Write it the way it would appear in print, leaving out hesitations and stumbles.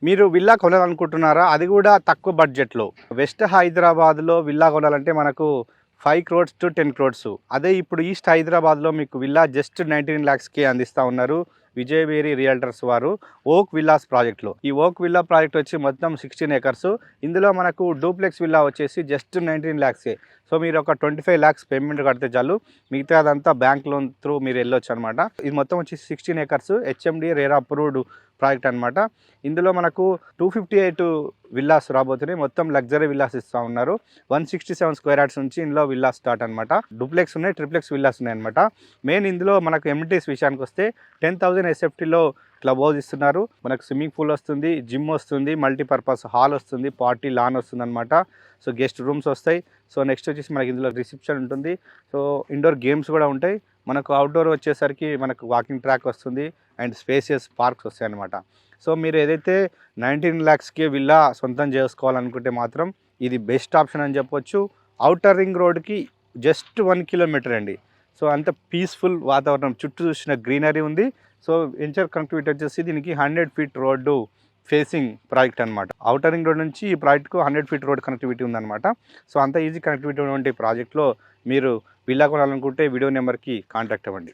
మీరు విల్లా కొనాలనుకుంటున్నారా? అది కూడా తక్కువ బడ్జెట్‌లో. వెస్ట్ హైదరాబాద్‌లో విల్లా కొనాలంటే మనకు 5 క్రోర్స్ టు 10 క్రోర్స్. అదే ఇప్పుడు ఈస్ట్ హైదరాబాద్‌లో మీకు విల్లా జస్ట్ 19 లాక్స్‌కి అందిస్తా ఉన్నారు. విజయవేరి రియల్టర్స్ వారు ఓక్ విల్లాస్ ప్రాజెక్ట్‌లో. ఈ ఓక్ విల్లా ప్రాజెక్ట్ వచ్చి మొత్తం 16 ఎకర్స్. ఇందులో మనకు డూప్లెక్స్ విల్లా వచ్చేసి జస్ట్ 19 లాక్సే. సో మీరు ఒక 25 లాక్స్ పేమెంట్ కడితే చాలు. మిగతాదంతా బ్యాంక్ లోన్ త్రూ మీరు వెళ్ళొచ్చు అనమాట. ఇది మొత్తం వచ్చి 16 acres HMD RERA approved project అనమాట. ఇందులో మనకు 258 విల్లాస్ రాబోతున్నాయి. మొత్తం లగ్జరీ విల్లాస్ ఇస్తూ ఉన్నారు. 167 స్క్వేర్ యార్డ్స్ నుంచి ఇందులో విల్లాస్ స్టార్ట్ అనమాట. డూప్లెక్స్ ఉన్నాయి, ట్రిప్లెక్స్ విల్లాస్ ఉన్నాయి అనమాట. మెయిన్ ఇందులో మనకు ఎమ్యూనిటీస్ విషయానికి వస్తే 10,000 ఎస్ఎఫ్టీలో క్లబ్ హౌస్ ఇస్తున్నారు. మనకు స్విమ్మింగ్ పూల్ వస్తుంది, జిమ్ వస్తుంది, మల్టీపర్పస్ హాల్ వస్తుంది, పార్టీ లాన్ వస్తుంది అనమాట. సో గెస్ట్ రూమ్స్ వస్తాయి. సో నెక్స్ట్ వచ్చేసి మనకి ఇందులో రిసెప్షన్ ఉంటుంది. సో ఇండోర్ గేమ్స్ కూడా ఉంటాయి. మనకు అవుట్డోర్ వచ్చేసరికి మనకు వాకింగ్ ట్రాక్ వస్తుంది అండ్ స్పేసియస్ పార్క్స్ వస్తాయి అనమాట. సో మీరు ఏదైతే 19 లాక్స్కి విల్లా సొంతం చేసుకోవాలనుకుంటే మాత్రం ఇది బెస్ట్ ఆప్షన్ అని చెప్పొచ్చు. ఔటర్ రింగ్ రోడ్కి జస్ట్ 1 కిలోమీటర్ అండి. సో అంత పీస్ఫుల్ వాతావరణం, చుట్టూ చూసిన గ్రీనరీ ఉంది. సో ఇంటర్ కనెక్టివిటీ వచ్చేసి దీనికి 100 ఫీట్ రోడ్డు ఫేసింగ్ ప్రాజెక్ట్ అనమాట. ఔటర్ రింగ్ రోడ్ నుంచి ఈ ప్రాజెక్ట్కు 100 ఫీట్ రోడ్ కనెక్టివిటీ ఉందన్నమాట. సో అంత ఈజీ కనెక్టివిటీ ఉన్నటువంటి ప్రాజెక్ట్లో మీరు విల్లా కొనాలనుకుంటే వీడియో నెంబర్కి కాంటాక్ట్ అవ్వండి.